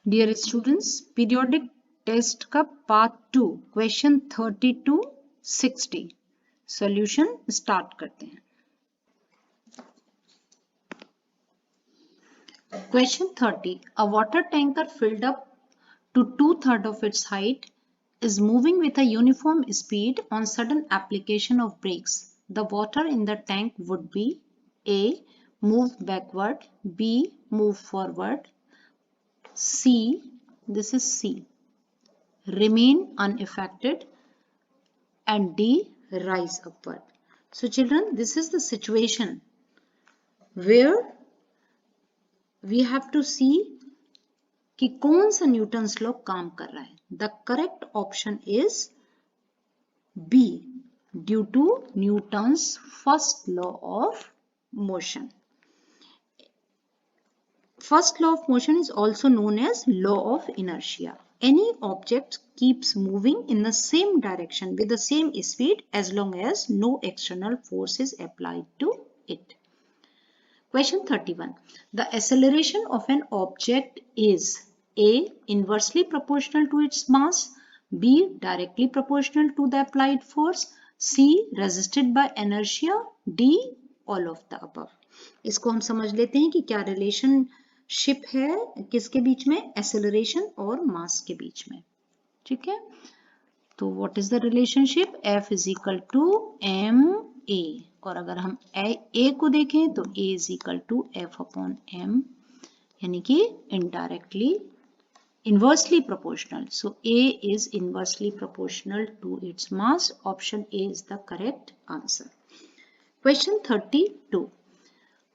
Dear students, periodic test का part 2 question 30 to 60 solution start करते हैं। Question 30, a water tanker filled up to 2/3 of its height is moving with a uniform speed on sudden application of brakes. The water in the tank would be A. Move backward, B. Move forward, C. This is C. Remain unaffected, and D. Rise upward. So children, this is the situation where we have to see कि कौन सा Newton's law काम कर रहा है। The correct option is B, due to Newton's first law of motion. First law of motion is also known as law of inertia. Any object keeps moving in the same direction with the same speed as long as no external force is applied to it. Question 31. The acceleration of an object is A. Inversely proportional to its mass, B. Directly proportional to the applied force, C. Resisted by inertia, D. All of the above. इसको हम समझ लेते हैं कि क्या relationship है किसके बीच में, एक्सेलरेशन और मास के बीच में। ठीक है, तो what is the relationship, F is equal to M A, और अगर हम ए को देखें तो A is equal to F upon M, यानी कि indirectly inversely proportional. So A is inversely proportional to its mass. Option A is the correct answer. Question 32.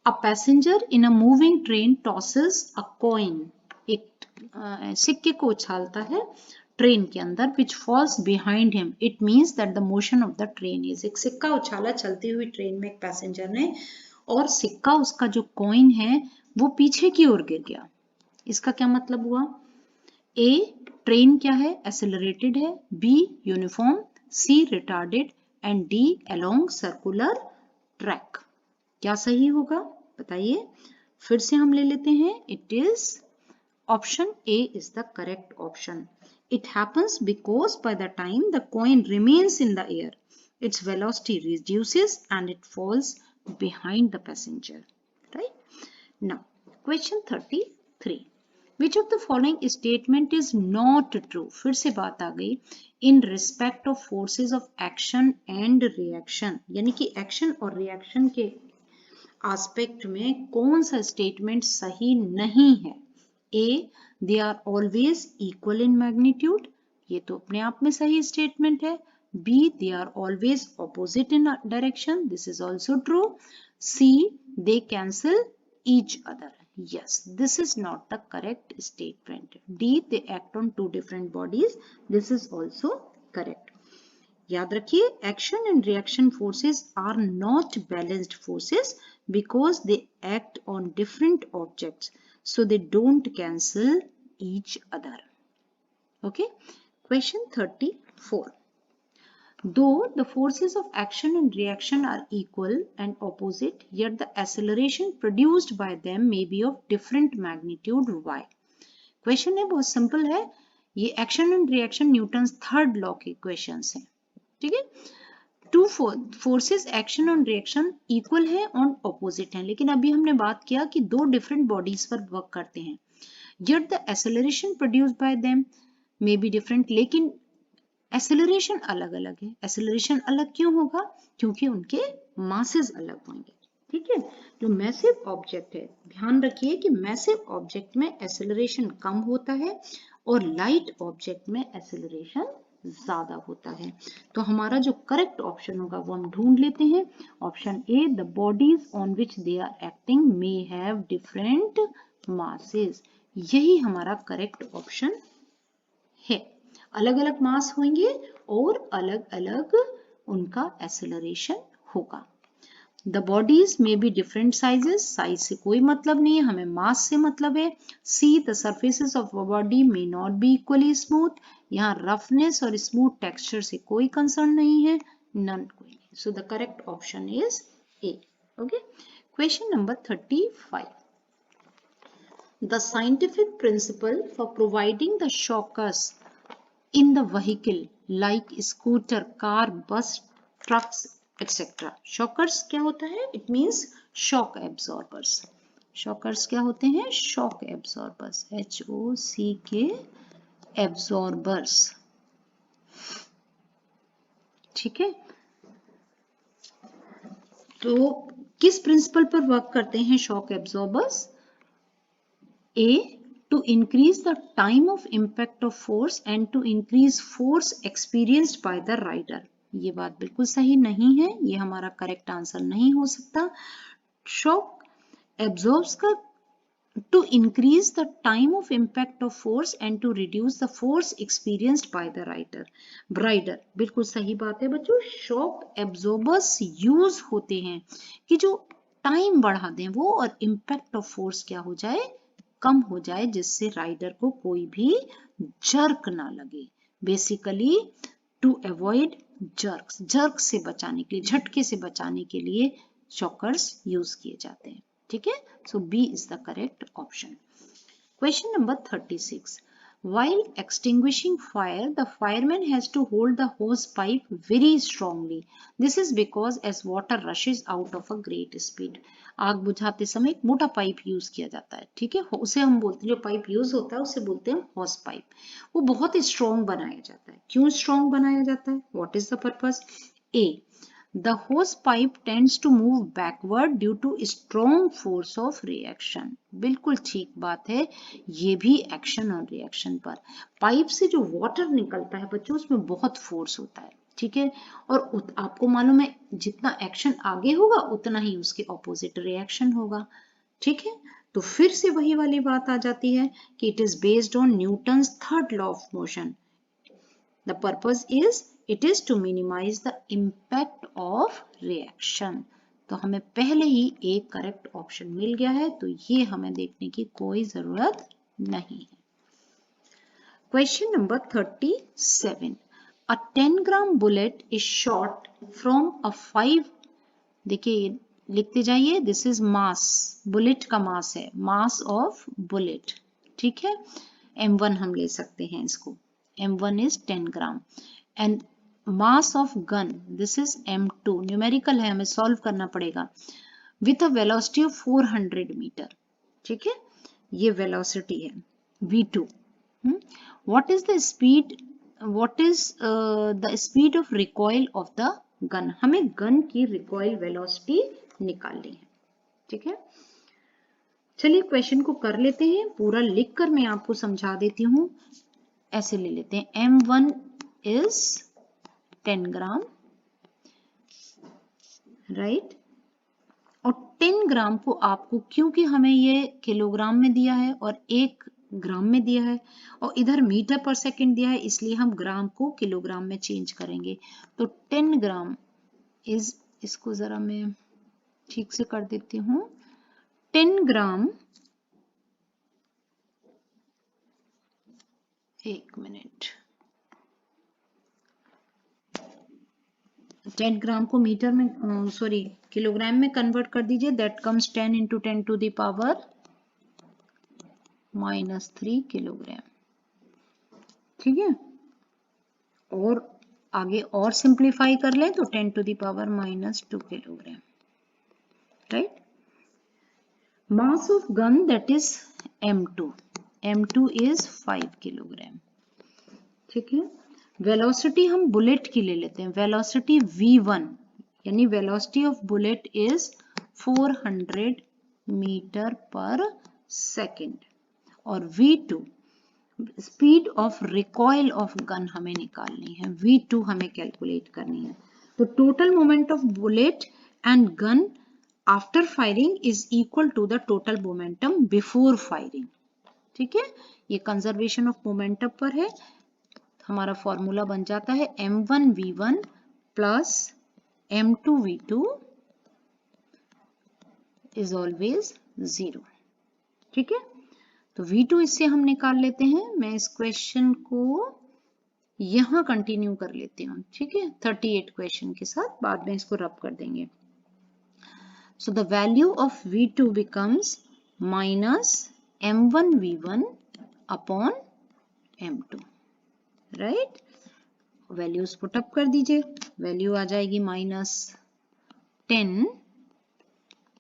A passenger in a moving train tosses a coin. एक सिक्के को उछालता है train के अंदर, which falls behind him. It means that the motion of the train is. एक सिक्का उछाला चलती हुई ट्रेन में एक पैसेंजर ने, और सिक्का उसका जो कॉइन है वो पीछे की ओर गिर गया। इसका क्या मतलब हुआ? A. ट्रेन क्या है, एक्सेलरेटेड है, B. Uniform, C. Retarded, and D. Along circular track. क्या सही होगा बताइए? फिर से हम ले लेते हैं। It is option A is the correct option. It happens because by the time the coin remains in the air its velocity reduces and it falls behind the passenger. Right? Now, question 33. Which of the following statement is not true? फिर से बात आ गई in respect of forces of action and reaction, यानी कि action और reaction के aspect में कौन सा स्टेटमेंट सही नहीं है। A. They are always equal in magnitude, ये तो अपने आप में सही स्टेटमेंट है। B. They are always opposite in direction, this is also true. C. They cancel each other. Yes, this is not the correct statement. D. They act on two different bodies, this is also correct. याद रखिए, action and reaction forces are not balanced forces because they act on different objects, so they don't cancel each other. Okay, question 34. Though the forces of action and reaction are equal and opposite, yet the acceleration produced by them may be of different magnitude. Why? Question है बहुत simple है, ये action and reaction Newton's third law के questions हैं। ठीक है, two forces action और reaction equal है और ऑपोजिट है, लेकिन अभी हमने बात किया कि दो डिफरेंट बॉडीज पर वर्क करते हैं, yet the acceleration produced by them may be different, लेकिन एक्सेलरेशन अलग अलग है। एक्सेलरेशन अलग क्यों होगा? क्योंकि उनके मासेस अलग होंगे। ठीक है, जो मैसिव ऑब्जेक्ट है, ध्यान रखिए कि मैसिव ऑब्जेक्ट में एक्सेलरेशन कम होता है और लाइट ऑब्जेक्ट में एक्सेलरेशन ज्यादा होता है। तो हमारा जो करेक्ट ऑप्शन होगा वो हम ढूंढ लेते हैं। Option A, the bodies on which they are acting may have different masses, यही हमारा करेक्ट ऑप्शन है। अलग अलग मास होंगे और अलग अलग उनका एक्सेलरेशन होगा। द बॉडीज में बी डिफरेंट साइजेस, साइज से कोई मतलब नहीं है, हमें मास से मतलब है। C, the surfaces of body may not be equally smooth, यहाँ रफनेस और स्मूथ टेक्सचर से कोई कंसर्न नहीं है, नन कोई नहीं। So the correct option is A. Okay, question number 35. The scientific principle for providing the shockers in the vehicle like scooter, car, bus, trucks, etc. Shockers क्या होता है? It means shock absorbers. Shockers क्या होते हैं? Shock absorbers. HOCK absorbers. ठीक है, तो किस प्रिंसिपल पर वर्क करते हैं shock absorbers? A, to increase the time of impact of force and to increase force experienced by the rider. ये बात बिल्कुल सही नहीं है, ये हमारा करेक्ट आंसर नहीं हो सकता. शॉक एब्जॉर्ब्स का to increase the time of impact of force and to reduce the force experienced by the rider. बिल्कुल सही बात है बच्चों. शॉक एब्जॉर्बर्स यूज होते हैं कि जो टाइम बढ़ा दें वो और इम्पैक्ट ऑफ फोर्स क्या हो जाए, कम हो जाए, जिससे राइडर को कोई भी जर्क ना लगे. बेसिकली टू अवॉइड जर्क से बचाने के लिए, झटके से बचाने के लिए शॉकर्स यूज किए जाते हैं. ठीक है, so B is the correct option. Question number 36. While extinguishing fire, the fireman has to hold the hose pipe very strongly. This is because as water rushes out of a great speed. आग बुझाते समय एक मोटा pipe use किया जाता है. ठीक है, उसे हम बोलते हैं, जो पाइप यूज होता है उसे बोलते हैं हॉस पाइप. वो बहुत स्ट्रॉन्ग बनाया जाता है. क्यों स्ट्रॉन्ग बनाया जाता है? What is the purpose? A, the hose pipe tends to move backward due to strong force of reaction. बिल्कुल ठीक बात है, ये भी एक्शन और रिएक्शन पर. पाइप से जो वाटर निकलता है बच्चों, उसमें बहुत फोर्स होता है. ठीक है, और आपको मालूम है जितना एक्शन आगे होगा उतना ही उसके ऑपोजिट रिएक्शन होगा. ठीक है, तो फिर से वही वाली बात आ जाती है कि it is based on Newton's third law of motion. The purpose is it is to minimize the impact of reaction. तो हमें पहले ही एक करेक्ट ऑप्शन मिल गया है, तो ये हमें देखने की कोई जरूरत नहीं है. Question number 37. A 10 gram bullet is shot from a 5. देखिए लिखते जाइए, दिस इज मास. बुलेट का मास है, मास ऑफ बुलेट. ठीक है, M1 हम ले सकते हैं इसको. M1 is 10 gram and mass of gun, this is M2. Numerical है, हमें सॉल्व करना पड़ेगा. with a velocity of 400 metre. ठीक है, ये वेलोसिटी है V2. what is the speed of recoil of the gun? हमें गन की रिकॉइल वेलोसिटी निकालनी है. ठीक है, चलिए क्वेश्चन को कर लेते हैं. पूरा लिखकर मैं आपको समझा देती हूँ. ऐसे ले लेते हैं, M1 is 10 ग्राम, राइट. और 10 ग्राम को आपको, क्योंकि हमें ये किलोग्राम में दिया है और 1 ग्राम में दिया है और इधर मीटर पर सेकंड दिया है, इसलिए हम ग्राम को किलोग्राम में चेंज करेंगे. तो 10 ग्राम इज, इसको जरा मैं ठीक से कर देती हूँ. 10 ग्राम, एक मिनट, 10 ग्राम को मीटर में, सॉरी किलोग्राम में कन्वर्ट कर दीजिए. That comes 10 into 10 to the power -3 kilogram. ठीक है, और आगे और सिंप्लीफाई कर लें तो 10 to the power -2 kilogram. Right. Mass of gun that is M2. M2 is 5 kilogram. ठीक है, वेलोसिटी हम बुलेट की ले लेते हैं. वेलोसिटी V1 यानी velocity of bullet is 400 metre per second. और V2 speed of recoil of gun हमें निकालनी है. V2 हमें कैलकुलेट करनी है. तो total moment of bullet and gun after firing is equal to the total momentum before firing. ठीक है, ये कंजर्वेशन ऑफ मोमेंटम पर है. हमारा फॉर्मूला बन जाता है M1V1 plus M2V2 is always 0. ठीक है, तो V2 इससे हम निकाल लेते हैं. मैं इस क्वेश्चन को यहां कंटिन्यू कर लेती हूँ. ठीक है, 38 क्वेश्चन के साथ, बाद में इसको रब कर देंगे. So the value of V2 becomes m1v1 upon m2, right. Values put up कर दीजिए, वैल्यू आ जाएगी -10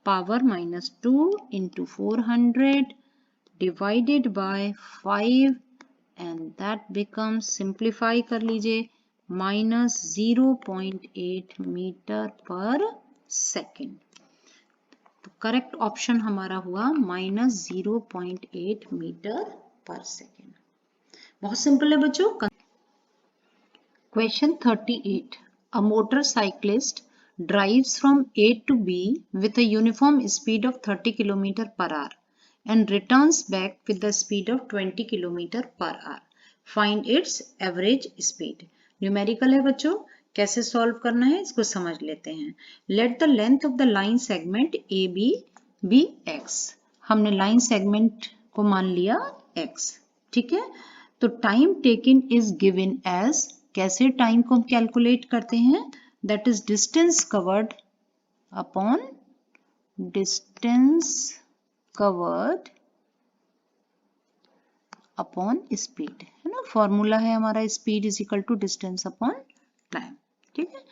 power -2 into 400 divided by 5 and that becomes, simplify कर लीजिए, -0.8 मीटर पर सेकेंड। तो करेक्ट ऑप्शन हमारा हुआ -0.8 मीटर पर सेकेंड। बहुत सिंपल है बच्चों। Question 38, a motorcyclist drives from A to B with a uniform speed of 30 km per hour and returns back with the speed of 20 km per hour. Find its average speed. Numerical है बच्चों, कैसे solve करना है इसको समझ लेते हैं। Let the length of the line segment AB be x. हमने लाइन सेगमेंट को मान लिया x, ठीक है। तो time taken is given as, कैसे टाइम को हम कैलकुलेट करते हैं, that is distance covered upon distance covered upon speed, है ना। फॉर्मूला है हमारा speed is equal to distance upon time, ठीक है।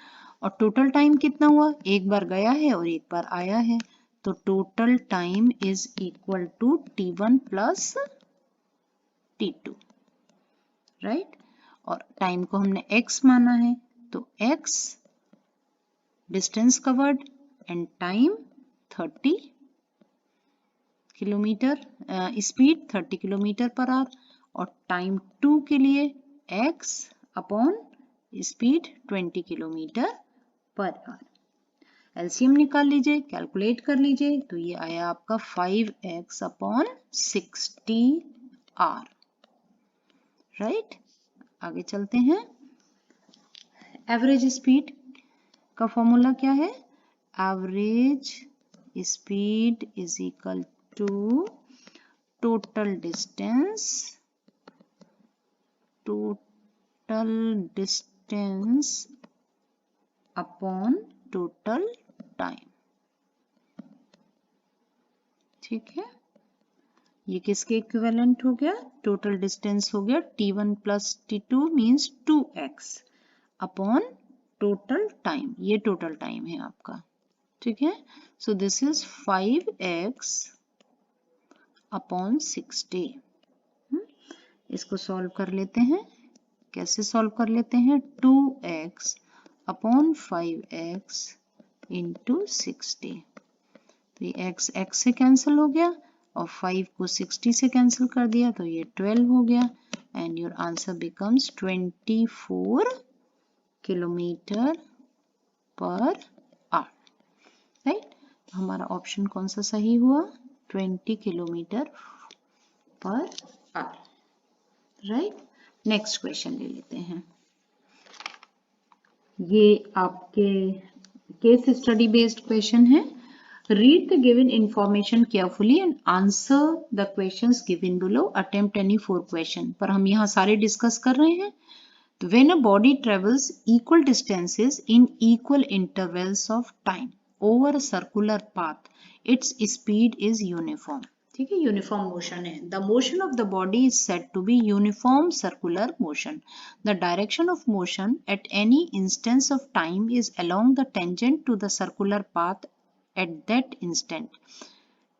और टोटल टाइम कितना हुआ, एक बार गया है और एक बार आया है, तो total time is equal to t1 plus t2, right. और टाइम को हमने x माना है, तो x distance covered and time 30 kilometre, speed 30 kilometre per hour, और टाइम 2 के लिए x अपॉन speed 20 kilometre per hour. LCM निकाल लीजिए, कैलकुलेट कर लीजिए, तो ये आया आपका 5x अपॉन 60r, राइट। आगे चलते हैं। एवरेज स्पीड का फॉर्मूला क्या है, average speed is equal to total distance upon total time, ठीक है। ये किसके इक्विवेलेंट हो गया, टोटल डिस्टेंस हो गया t1 plus t2 means 2x upon total time, ये टोटल टाइम है आपका, ठीक है। So this is 5x upon 60। इसको सॉल्व कर लेते हैं, कैसे सॉल्व कर लेते हैं, 2x अपॉन 5x इंटू 60, तो ये x से कैंसिल हो गया और 5 को 60 से कैंसिल कर दिया, तो ये 12 हो गया and your answer becomes 24 kilometre per our, right. तो हमारा ऑप्शन कौन सा सही हुआ, 20 kilometre per our, right. Next question ले लेते हैं। ये आपके केस स्टडी बेस्ड क्वेश्चन है। Read the given information carefully and answer the questions given below. Attempt any 4 question. पर हम यहाँ सारे डिस्कस कर रहे हैं। When a body travels equal distances in equal intervals of time over a circular path, its speed is uniform. ठीक है, uniform motion है। The motion of the body is said to be uniform circular motion. The direction of motion at any instance of time is along the tangent to the circular path at that instant.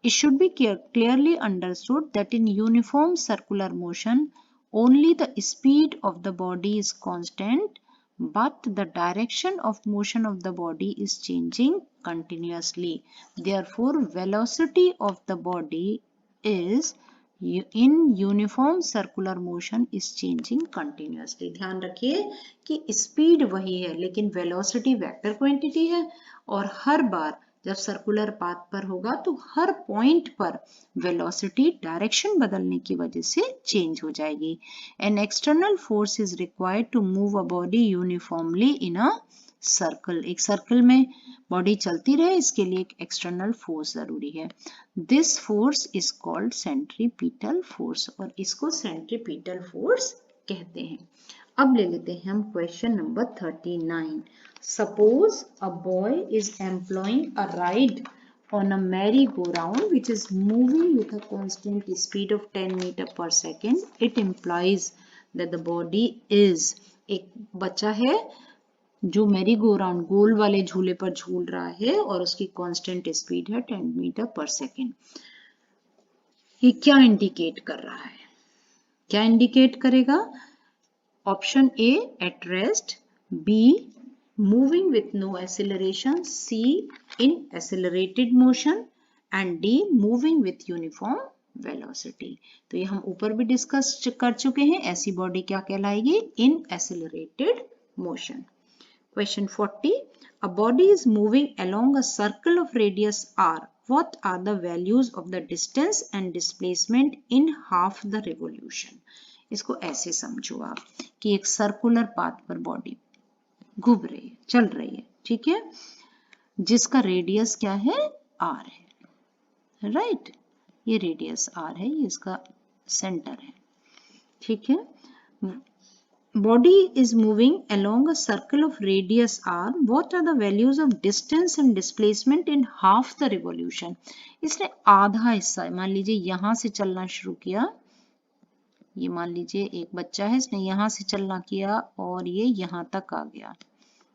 It should be clearly understood that in uniform circular motion, only the speed of the body is constant, but the direction of motion of the body is changing continuously. Therefore, velocity of the body is in uniform circular motion is changing continuously. ध्यान रखिए कि speed वही है लेकिन velocity vector quantity है, और हर बार जब circular path पर होगा तो हर पॉइंट पर वेलोसिटी डायरेक्शन बदलने की वजह से चेंज हो जाएगी। An external force is required to move a body uniformly in a circle. एक सर्कल में बॉडी चलती रहे, इसके लिए एक एक्सटर्नल फोर्स जरूरी है। This force is called centripetal force, और इसको सेंट्रीपिटल फोर्स कहते हैं। अब ले लेते हैं हम question number 39। Suppose a boy is employing a ride on a merry-go-round which is moving with a constant speed of 10 meter per second, it implies that the body is, एक बच्चा है जो मैरी गो राउंड गोल वाले झूले पर झूल रहा है और उसकी कांस्टेंट स्पीड है 10 मीटर पर सेकेंड। ये क्या इंडिकेट कर रहा है, क्या इंडिकेट करेगा? Option A at rest, B moving with no acceleration, C in accelerated motion and D moving with uniform velocity। तो ये हम ऊपर भी डिस्कस कर चुके हैं, ऐसी बॉडी क्या कहलाएगी? in accelerated motion। Question 40, a body is moving along a circle of radius r. What are the values of the distance and displacement in half the revolution? इसको ऐसे समझो आप कि एक सर्कुलर पाथ पर बॉडी घूम रही है, चल रही है, ठीक है, जिसका रेडियस क्या है? r है, राइट, ये रेडियस r है, ये इसका सेंटर है, ठीक है। Body is moving along a circle of radius r, what are the values of distance and displacement in half the revolution? इसने आधा हिस्सा, मान लीजिए यहां से चलना शुरू किया, ये मान लीजिए एक बच्चा है, इसने यहां से चलना किया और ये यहां तक आ गया,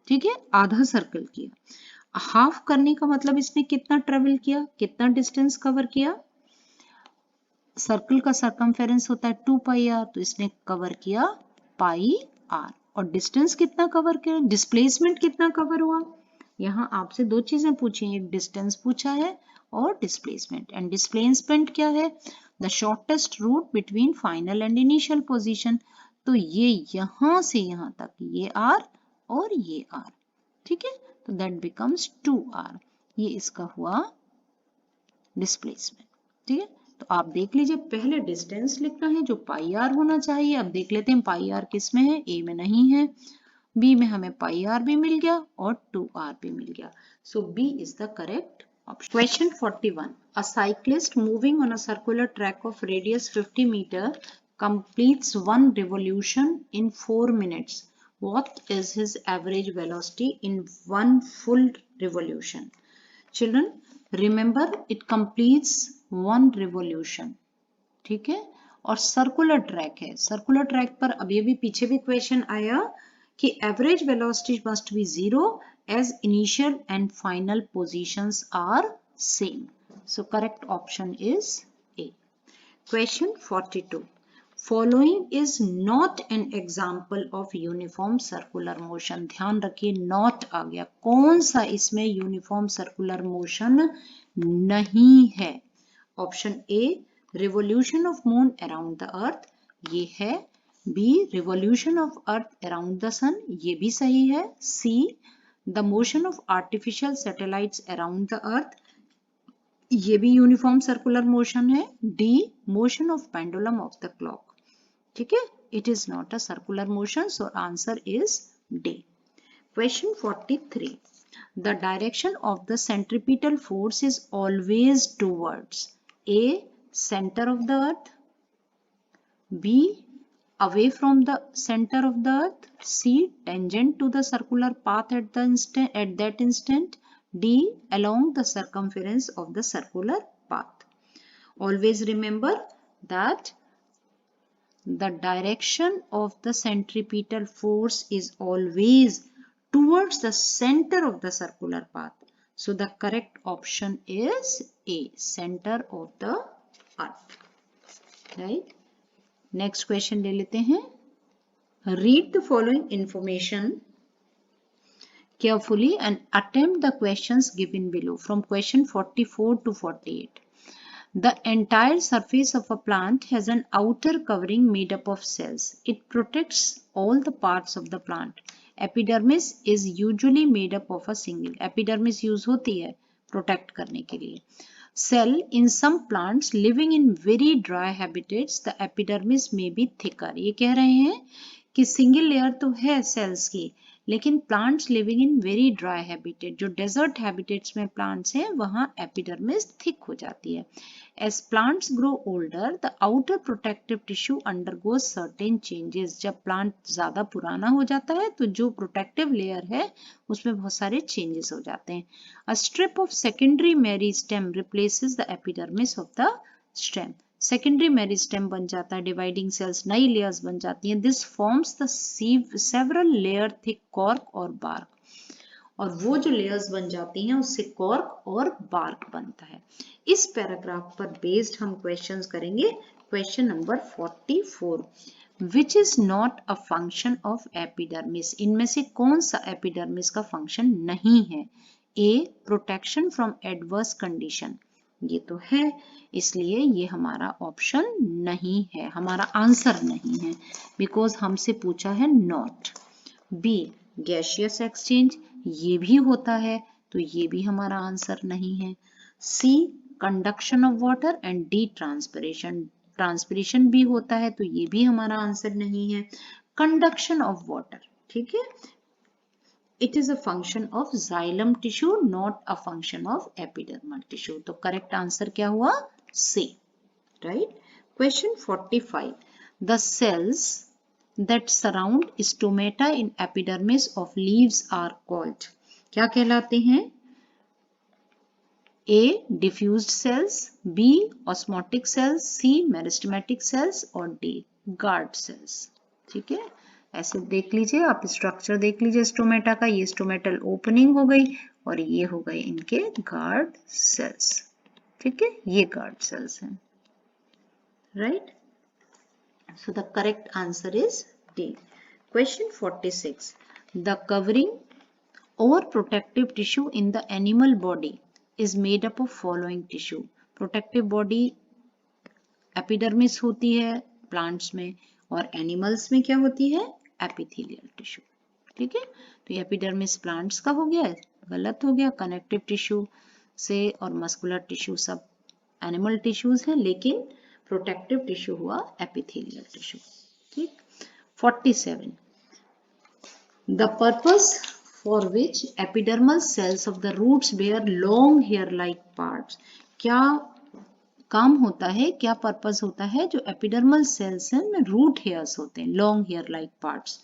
ठीक है, आधा सर्कल किया। हाफ करने का मतलब इसने कितना ट्रेवल किया, कितना डिस्टेंस कवर किया? सर्कल का सरकमफेरेंस होता है 2 पाई आर, तो इसने कवर किया पाई आर। और डिस्टेंस कितना कवर किया, डिस्प्लेसमेंट कितना कवर हुआ? यहाँ आपसे दो चीजें पूछी, एक डिस्टेंस पूछा है और डिस्प्लेसमेंट। एंड डिस्प्लेसमेंट क्या है? The shortest route between final and initial position. तो ये यहां से यहां तक, ये आर और ये आर, ठीक है, तो दैट बिकम्स 2r। ये इसका हुआ डिस्प्लेसमेंट, ठीक है। तो आप देख लीजिए, पहले डिस्टेंस लिखना है जो पाई आर होना चाहिए। अब देख लेते हैं पाई आर किस में है, ए में नहीं है, बी में हमें पाई आर भी मिल गया और 2r भी मिल गया। So B is the correct option। Question 41, a cyclist moving on a circular track of radius 50 meter completes one revolution in 4 minutes. What is his average velocity in one full revolution? Children, remember it completes one revolution, ठीक है, और circular track है। Circular track पर अभी अभी पीछे भी question आया कि average velocity must be 0 as initial and final positions are same. So correct option is A. Question 42. Following is not an example of uniform circular motion. ध्यान रखिए not आ गया, कौन सा इसमें यूनिफॉर्म सर्कुलर मोशन नहीं है? Option A revolution of moon around the earth, ये है। B revolution of earth around the sun, ये भी सही है। C the motion of artificial satellites around the earth, ये भी यूनिफॉर्म सर्कुलर मोशन है। D motion of pendulum of the clock, ठीक है, it is not a circular motion, so answer is D. Question 43, the direction of the centripetal force is always towards a center of the earth, B away from the center of the earth, C tangent to the circular path at that instant, D along the circumference of the circular path. Always remember that the direction of the centripetal force is always towards the center of the circular path. So the correct option is A, center of the earth, right. Next question ले लेते हैं। Read the following information carefully and attempt the questions given below from question 44 to 48. The entire surface of a plant has an outer covering made up of cells. It protects all the parts of the plant. Epidermis is usually made up of a single. Epidermis use होती है protect करने के लिए। Cell in some plants living in very dry habitats, the epidermis may be thicker. ये कह रहे हैं कि सिंगल लेयर तो है सेल्स की, लेकिन plants living in very dry habitat, जो डेजर्ट हैबिटेट्स में प्लांट्स हैं वहाँ एपिडर्मिस थिक हो जाती है। As plants grow older, the outer protective tissue undergoes certain changes. जब प्लांट ज्यादा पुराना हो जाता है तो जो प्रोटेक्टिव लेयर है उसमें बहुत सारे चेंजेस हो जाते हैं। A strip of secondary meristem replaces the epidermis of the stem. Secondary meristem बन जाता है, डिवाइडिंग सेल्स नई लेयर्स बन जाती हैं। This forms the several layer thick cork और बार्क, और वो जो लेयर्स बन जाती हैं उससे कॉर्क और बार्क बनता है। इस पैराग्राफ पर बेस्ड हम क्वेश्चंस करेंगे। Question number 44, which is not a function of epidermis, इनमें से कौन सा एपिडर्मिस का फंक्शन नहीं है? ए, प्रोटेक्शन फ्रॉम एडवर्स कंडीशन, ये तो है, इसलिए ये हमारा ऑप्शन नहीं है, हमारा आंसर नहीं है, बिकॉज हमसे पूछा है नॉट। बी, गैसियस एक्सचेंज, ये भी होता है, तो ये भी हमारा आंसर नहीं है। C, conduction of water, and D, transpiration, transpiration भी होता है, तो ये भी हमारा आंसर नहीं है। कंडक्शन ऑफ वाटर, ठीक है, it is a function of xylem tissue, not a function of epidermal tissue. तो correct answer क्या हुआ? C, right? Question 45, the cells that surround stomata in epidermis of leaves are called, क्या कहलाते हैं? A, diffused cells, B, osmotic cells, C, meristematic cells, और D, guard cells, ठीक है। ऐसे देख लीजिए, आप स्ट्रक्चर देख लीजिए स्टोमेटा का, ये स्टोमेटल ओपनिंग हो गई और ये हो गए इनके गार्ड सेल्स, ठीक है, ये गार्ड सेल्स हैं, right. So the correct answer is D. Question 46, the covering और protective tissue in the animal body is made up of following tissue. Protective body epidermis होती है प्लांट्स में, और एनिमल्स में क्या होती है? एपिथेलियल टिश्यू, ठीक है। तो ये एपिडर्मिस प्लांट्स का हो गया, गलत हो गया, कनेक्टिव टिश्यू से और मस्कुलर टिश्यू सब एनिमल टिश्यूज हैं, लेकिन प्रोटेक्टिव टिश्यू हुआ एपिथेलियल टिश्यू, ठीक। 47, the purpose for which epidermal cells of the roots bear long hair like parts, क्या काम होता है, क्या पर्पस होता है जो एपिडर्मल सेल्स हैं में रूट हेयर्स होते हैं, लॉन्ग हेयर लाइक पार्ट्स,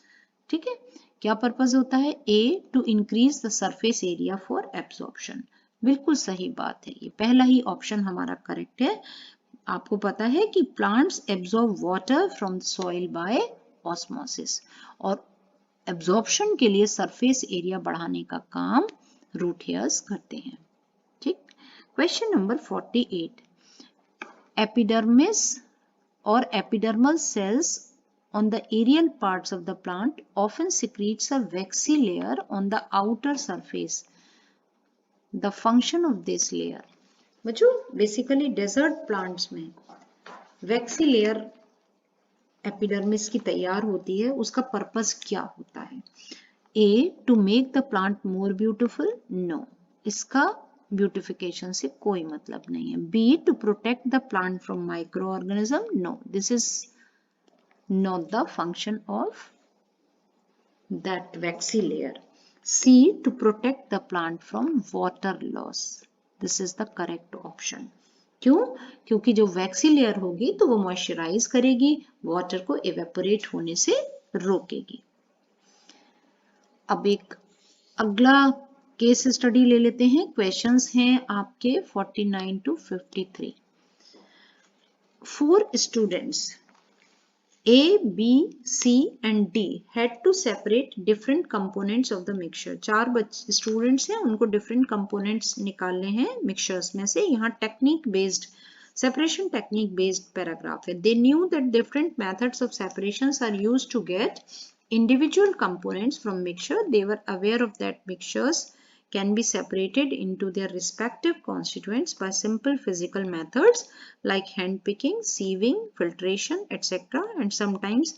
ठीक है, क्या पर्पस होता है? A, to increase the surface area for absorption, बिल्कुल सही बात है, ये पहला ही ऑप्शन हमारा करेक्ट है। आपको पता है कि plants absorb water from soil by osmosis, और एब्जॉर्प्शन के लिए सरफेस एरिया बढ़ाने का काम रूट हेयर्स करते हैं, ठीक। Question number 48, epidermis or epidermal cells on the aerial parts of the plant often secretes a waxy layer on the outer surface. The function of this layer, बच्चों basically desert plants में waxy layer epidermis की तैयार होती है, उसका purpose क्या होता है? A, to make the plant more beautiful, no, इसका ब्यूटिफिकेशन से कोई मतलब नहीं है। B, to protect the plant from micro organism, no, this is not the function of that waxy layer. C, to protect the plant from water loss, this is the correct option. क्यों? क्योंकि जो waxy layer होगी तो वो moisturise करेगी, water को evaporate होने से रोकेगी। अब एक अगला केस स्टडी ले लेते हैं। क्वेश्चंस हैं आपके 49 to 53। 4 students A, B, C and D had to separate different components of the mixture। 4 students हैं, उनको डिफरेंट कंपोनेंट्स निकालने हैं मिक्सचर्स में से। यहाँ technique based separation technique based paragraph है। They knew that different methods of separations are used to get individual components from mixture. They were aware of that mixtures can be separated into their respective constituents by simple physical methods like hand picking, sieving, filtration, etc. And sometimes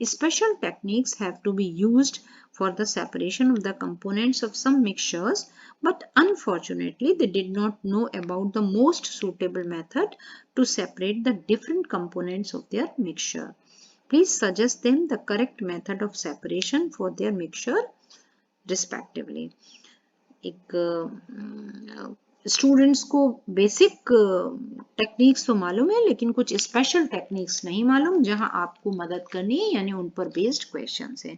special techniques have to be used for the separation of the components of some mixtures, but unfortunately they did not know about the most suitable method to separate the different components of their mixture. Please suggest them the correct method of separation for their mixture. Respectively. एक students को basic techniques तो मालूम है, लेकिन कुछ special techniques नहीं मालूम जहां आपको मदद करनी है, यानी उन पर बेस्ड क्वेश्चंस है।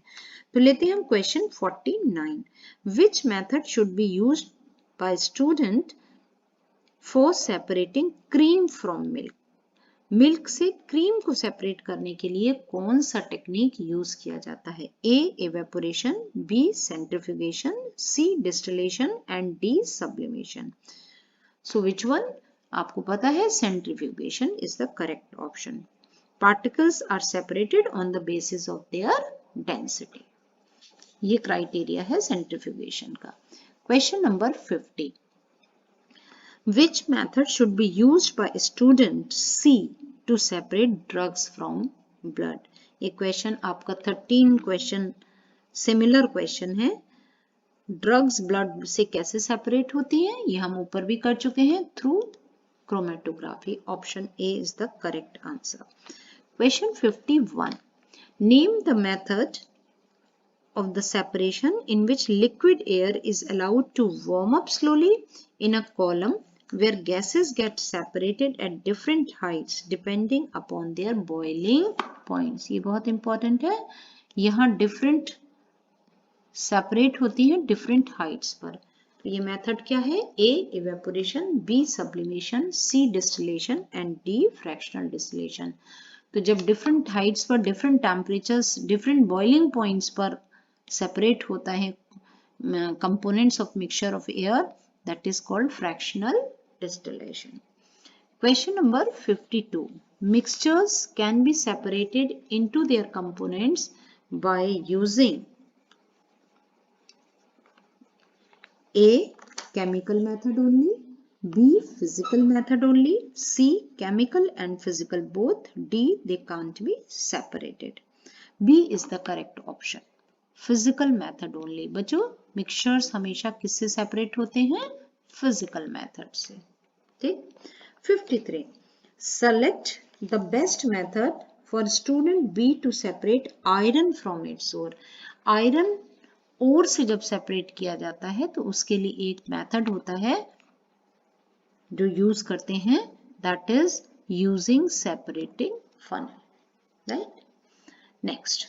तो लेते हैं हम question 49। Which method should be used by student for separating cream from milk? Milk से क्रीम को सेपरेट करने के लिए कौन सा टेक्निक यूज किया जाता है? A evaporation, B centrifugation, C distillation and D sublimation. So which one? आपको पता है centrifugation is the correct option. Particles are separated on the basis of their density. ये क्राइटेरिया है सेंट्रिफ्यूगेशन का। Question number 50। Which method should be used by student C to separate drugs from blood? ये question आपका 13 question similar question है। Drugs blood से कैसे separate होती हैं ये हम ऊपर भी कर चुके हैं, through chromatography. Option A is the correct answer. Question 51। Name the method of the separation in which liquid air is allowed to warm up slowly in a column where gases get separated at different heights depending upon their boiling points। ये बहुत important है, यहाँ different separate होती है different heights पर। तो ये method क्या है? A evaporation, B sublimation, C distillation and D fractional distillation. तो जब डिफरेंट हाइट्स पर, different temperatures, different boiling points पर सेपरेट होता है components of mixture of air, that is called fractional distillation। Question number 52। Mixtures can be separated into their components by using A chemical method only, B physical method only, C chemical and physical both, D they can't be separated। B is the correct option, physical method only. बच्चों mixtures हमेशा किससे separate होते हैं? Physical method से। ठीक। 53। Select the best method for student B to separate iron from its ore. Iron ore से जब separate किया जाता है तो उसके लिए एक मेथड होता है जो यूज करते हैं, that is using separating funnel. Right. Next,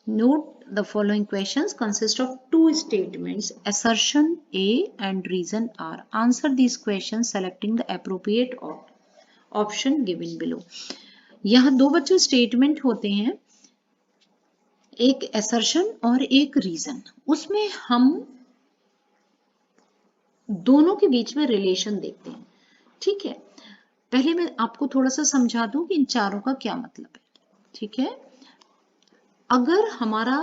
note the following questions consist of two statements, assertion A and reason R. Answer these questions selecting the appropriate option given below। यहाँ दो बच्चे statement होते हैं, एक assertion और एक reason। उसमें हम दोनों के बीच में रिलेशन देखते हैं। ठीक है, पहले मैं आपको थोड़ा सा समझा दूं कि इन चारों का क्या मतलब है। ठीक है, अगर हमारा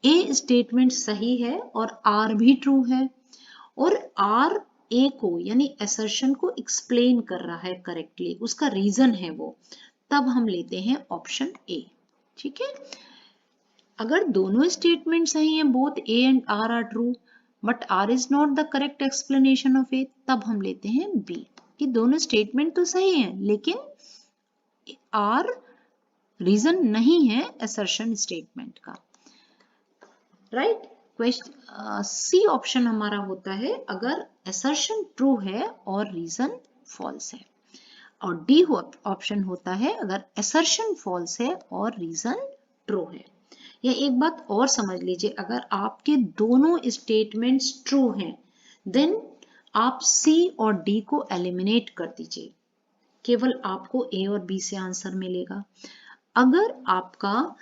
ए स्टेटमेंट सही है और आर भी ट्रू है और आर ए को यानी असर्शन को एक्सप्लेन कर रहा है करेक्टली, उसका रीजन है वो, तब हम लेते हैं ऑप्शन ए। ठीक है, अगर दोनों स्टेटमेंट सही हैं, both A and R are true but R is not the correct explanation of A, तब हम लेते हैं बी, कि दोनों स्टेटमेंट तो सही हैं लेकिन आर रीजन नहीं है असर्शन स्टेटमेंट का। राइट। क्वेश्चन सी ऑप्शन हमारा होता है अगर असर्शन ट्रू है और रीजन फॉल्स है, और डी ऑप्शन होता है अगर असर्शन फॉल्स है और रीजन ट्रू है। या एक बात और समझ लीजिए, अगर आपके दोनों स्टेटमेंट्स ट्रू हैं देन आप सी और डी को एलिमिनेट कर दीजिए, केवल आपको ए और बी से आंसर मिलेगा। अगर आपका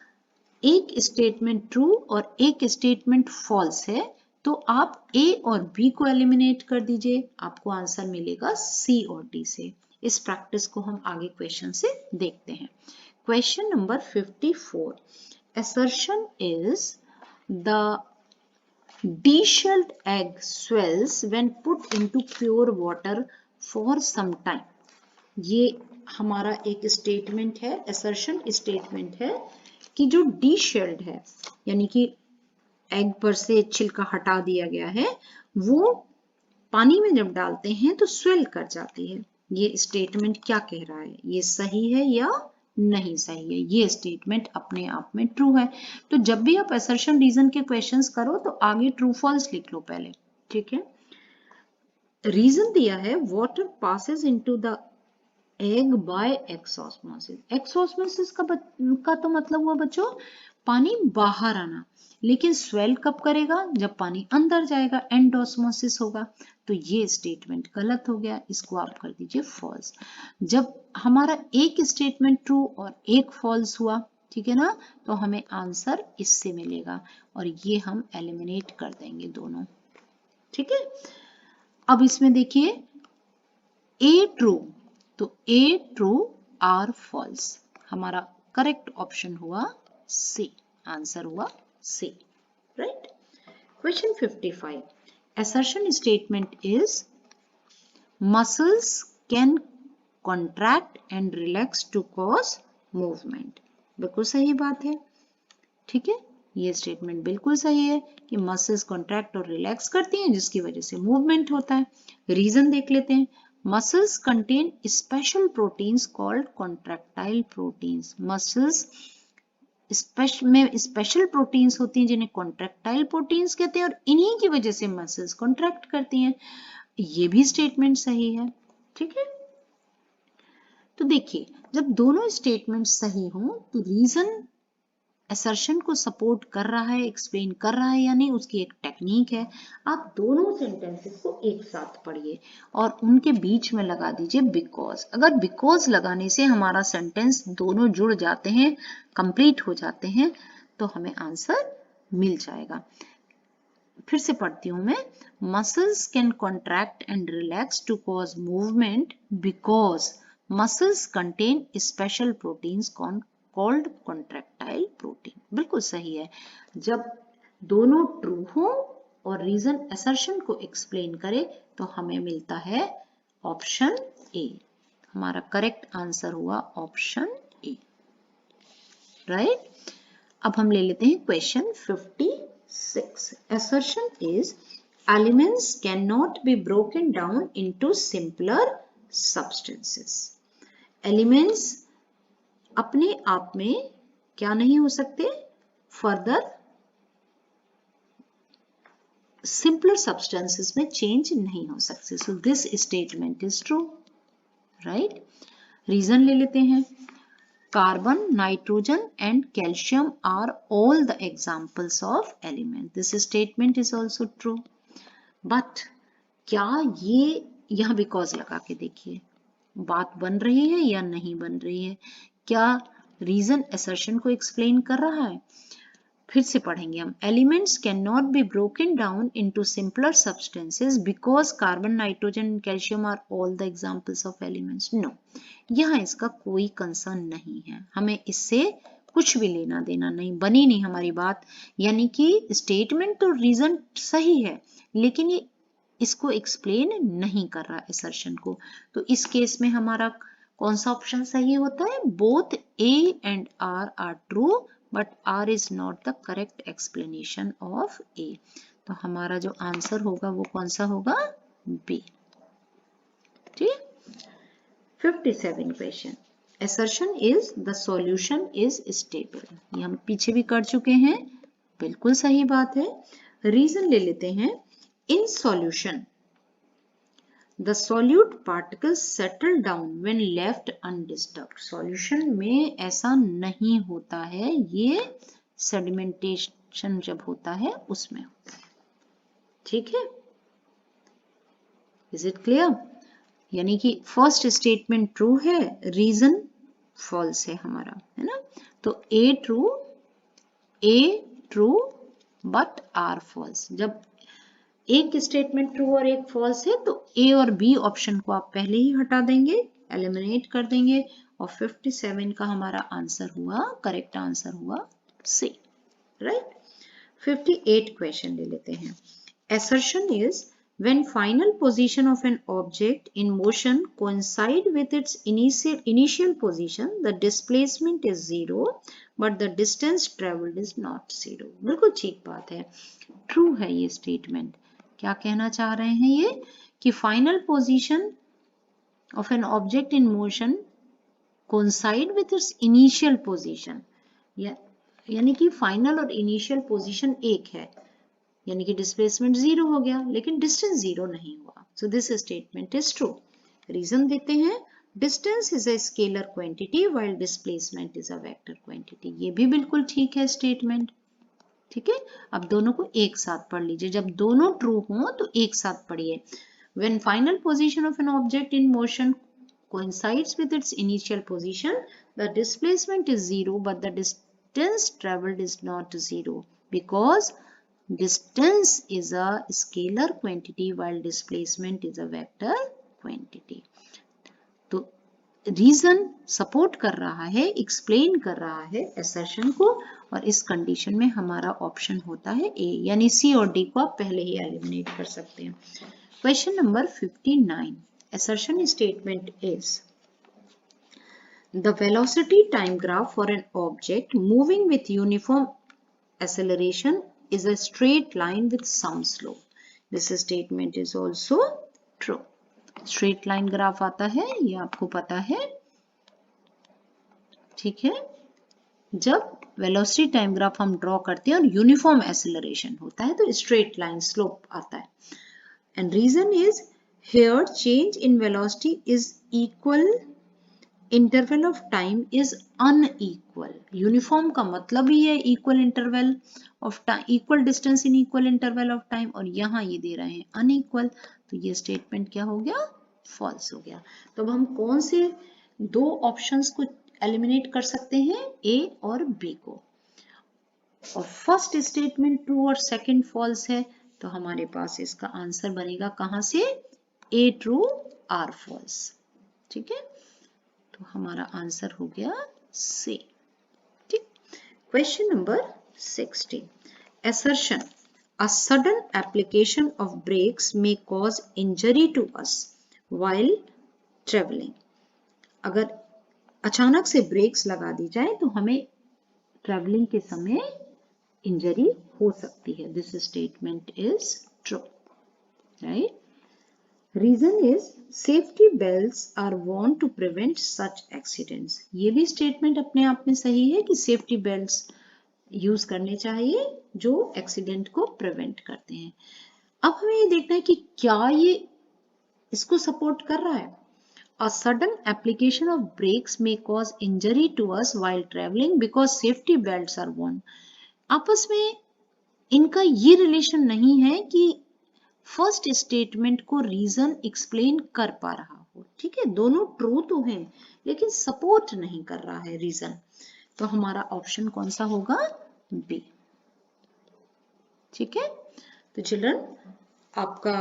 एक स्टेटमेंट ट्रू और एक स्टेटमेंट फॉल्स है तो आप ए और बी को एलिमिनेट कर दीजिए, आपको आंसर मिलेगा सी और डी से। इस प्रैक्टिस को हम आगे क्वेश्चन से देखते हैं। Question number 54। assertion is the de-shelled egg swells when put into pure water for some time। ये हमारा एक स्टेटमेंट है, असर्शन स्टेटमेंट है कि जो डी-शेल्ड है यानी कि एग पर से छिलका हटा दिया गया है, वो पानी में जब डालते हैं तो स्वेल कर जाती है। ये स्टेटमेंट क्या कह रहा है? ये सही है या नहीं सही है। ये स्टेटमेंट अपने आप में ट्रू है। तो जब भी आप असर्शन रीजन के क्वेश्चंस करो तो आगे ट्रू फॉल्स लिख लो पहले, ठीक है। रीजन दिया है water passes into the egg by exosmosis. Exosmosis का तो मतलब हुआ बच्चों पानी बाहर आना, लेकिन स्वेल कब करेगा, जब पानी अंदर जाएगा, एंडोस्मोसिस होगा। तो ये स्टेटमेंट गलत हो गया, इसको आप कर दीजिए फॉल्स। जब हमारा एक स्टेटमेंट ट्रू और एक फॉल्स हुआ, ठीक है ना, तो हमें आंसर इससे मिलेगा और ये हम एलिमिनेट कर देंगे दोनों, ठीक है। अब इसमें देखिए ए ट्रू, तो ए ट्रू आर फॉल्स, हमारा करेक्ट ऑप्शन हुआ सी, आंसर हुआ सी, right. Question 55, assertion statement is muscles can contract and relax to cause movement। बिल्कुल सही बात है, ठीक है। ये स्टेटमेंट बिल्कुल सही है कि मसल्स कॉन्ट्रैक्ट और रिलैक्स करती हैं जिसकी वजह से मूवमेंट होता है। रीजन देख लेते हैं। Muscles contain special proteins called contractile proteins. Muscles में स्पेशल प्रोटीन्स होती हैं जिन्हें कॉन्ट्रैक्टाइल प्रोटीन्स कहते हैं और इन्हीं की वजह से मसल्स कॉन्ट्रैक्ट करती हैं। ये भी स्टेटमेंट सही है, ठीक है। तो देखिए जब दोनों स्टेटमेंट सही हों तो रीजन असर्शन को सपोर्ट कर रहा है, एक्सप्लेन कर रहा है या नहीं, उसकी एक टेक्निक है। आप दोनों सेंटेंसेस को एक साथ पढ़िए और उनके बीच में लगा दीजिए बिकॉज। अगर बिकॉज लगाने से हमारा सेंटेंस दोनों जुड़ जाते हैं, कंप्लीट हो जाते हैं, तो हमें आंसर मिल जाएगा। फिर से पढ़ती हूं मैं। Muscles can contract and relax to cause movement because muscles contain special proteins called contractile protein. बिल्कुल सही है। जब दोनों ट्रू हो और रीजन असर्शन को एक्सप्लेन करे तो हमें मिलता है ऑप्शन ए। हमारा करेक्ट आंसर हुआ ऑप्शन ए, राइट। अब हम ले लेते हैं question 56। assertion is elements cannot be broken down into simpler substances। Elements अपने आप में क्या नहीं हो सकते, फर्दर सिंपलर सब्सटेंसेस में चेंज नहीं हो सकते। So this statement is true, right. Reason ले लेते हैं। Carbon, nitrogen and calcium are all the examples of element. This statement is also true. But क्या ये यहां बिकॉज लगा के देखिए बात बन रही है या नहीं बन रही है, क्या रीजन असर्शन को एक्सप्लेन कर रहा है। फिर से पढ़ेंगे हम। Elements can not be broken down into simpler substances because carbon, nitrogen, calcium are all the examples of elements. No, यहाँ इसका कोई कंसर्न नहीं है, हमें इससे कुछ भी लेना देना नहीं, बनी नहीं हमारी बात। यानी कि स्टेटमेंट तो रीजन सही है लेकिन ये इसको एक्सप्लेन नहीं कर रहा असर्शन को। तो इस केस में हमारा कौन सा ऑप्शन सही होता है, both A and R true but R is not the correct explanation of A. तो हमारा जो आंसर होगा वो कौन सा होगा, बी, ठीक। 57 question. assertion is the solution is stable। ये हम पीछे भी कर चुके हैं, बिल्कुल सही बात है। रीजन ले लेते हैं। in solution the solute particles settle down when left undisturbed। Solution में ऐसा नहीं होता है, ये सेडिमेंटेशन जब होता है उसमें, ठीक है। Is it clear. यानी कि फर्स्ट स्टेटमेंट ट्रू है, रीजन फॉल्स है हमारा, है ना। तो ए ट्रू बट आर फॉल्स। जब एक स्टेटमेंट ट्रू और एक फॉल्स है तो ए और बी ऑप्शन को आप पहले ही हटा देंगे, एलिमिनेट कर देंगे और 57 का हमारा आंसर हुआ, करेक्ट आंसर हुआ सी, राइट। 58 क्वेश्चन ले लेते हैं। assertion is when final position of an object in motion coincide with its initial position the displacement is 0 but the distance traveled is not 0। बिल्कुल ठीक बात है, ट्रू है ये स्टेटमेंट। क्या कहना चाह रहे हैं ये कि final position of an object in motion coincide with its initial position, यानी कि फाइनल और इनिशियल पोजीशन एक है, यानी कि डिस्प्लेसमेंट 0 हो गया लेकिन डिस्टेंस 0 नहीं हुआ। So this statement is true. Reason देते हैं, distance is a scalar quantity while displacement is a vector quantity. ये भी बिल्कुल ठीक है स्टेटमेंट। ठीक है, अब दोनों को एक साथ पढ़ लीजिए, जब दोनों ट्रू हों तो एक साथ पढ़िए। When final position of an object in motion coincides with its initial position, the displacement is 0, but the distance traveled is not 0, because distance is a scalar quantity while displacement is a vector quantity. तो reason support कर रहा है, explain कर रहा है assertion को, और इस कंडीशन में हमारा ऑप्शन होता है ए, यानी सी और डी को आप पहले ही एलिमिनेट कर सकते हैं। Question number 59, assertion statement is the velocity time graph for an object moving with uniform acceleration is a straight line with some slope. This statement is also true. Straight line graph आता है, ये आपको पता है। ठीक है, जब velocity time graph हम ड्रॉ करते हैं और यूनिफॉर्म एक्सेलरेशन होता है तो स्ट्रेट लाइन स्लोप आता है। And reason is here change in velocity is equal, interval of time is unequal. Uniform का मतलब ही है equal interval of time, equal distance in equal interval of time, और यहाँ ये दे रहे हैं अनइक्वल, तो ये स्टेटमेंट क्या हो गया, फॉल्स हो गया। तो अब हम कौन से दो ऑप्शंस को एलिमिनेट कर सकते हैं, ए और बी को, और फर्स्ट स्टेटमेंट ट्रू और सेकंड फॉल्स है, तो हमारे पास इसका आंसर बनेगा कहां से, ए ट्रू आर फॉल्स। ठीक है, तो हमारा आंसर हो गया सी। ठीक, question number 60, assertion a sudden application of brakes may cause injury to us while traveling। अगर अचानक से ब्रेक्स लगा दी जाए तो हमें ट्रेवलिंग के समय इंजरी हो सकती है। This statement is true, right. Reason is safety belts are worn to prevent such accidents. ये भी स्टेटमेंट अपने आप में सही है कि सेफ्टी बेल्ट्स यूज करने चाहिए जो एक्सीडेंट को प्रिवेंट करते हैं। अब हमें ये देखना है कि क्या ये इसको सपोर्ट कर रहा है। A sudden application of brakes may cause injury to us while traveling because safety belts are worn। आपस में इनका ये रिलेशन नहीं है कि फर्स्ट स्टेटमेंट को रीजन एक्सप्लेन कर पा रहा हो। ठीक है, दोनों ट्रू तो हैं लेकिन सपोर्ट नहीं कर रहा है रीजन, तो हमारा ऑप्शन कौन सा होगा, बी। ठीक है, तो चिल्ड्रन आपका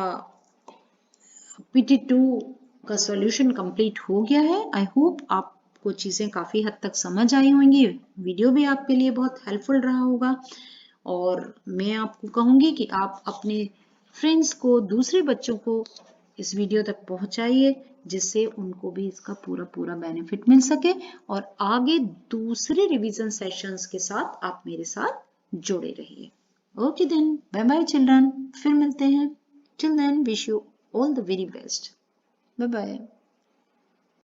PT2 का सॉल्यूशन कंप्लीट हो गया है। आई होप आपको चीजें काफी हद तक समझ आई होंगी, वीडियो भी आपके लिए बहुत हेल्पफुल रहा होगा, और मैं आपको कहूंगी कि आप अपने फ्रेंड्स को, दूसरे बच्चों को इस वीडियो तक पहुंचाइए, जिससे उनको भी इसका पूरा बेनिफिट मिल सके, और आगे दूसरे रिवीजन सेशंस के साथ आप मेरे साथ जुड़े रहिए। Okay then, bye bye children, फिर मिलते हैं। Till then wish you all the very best. Bye bye.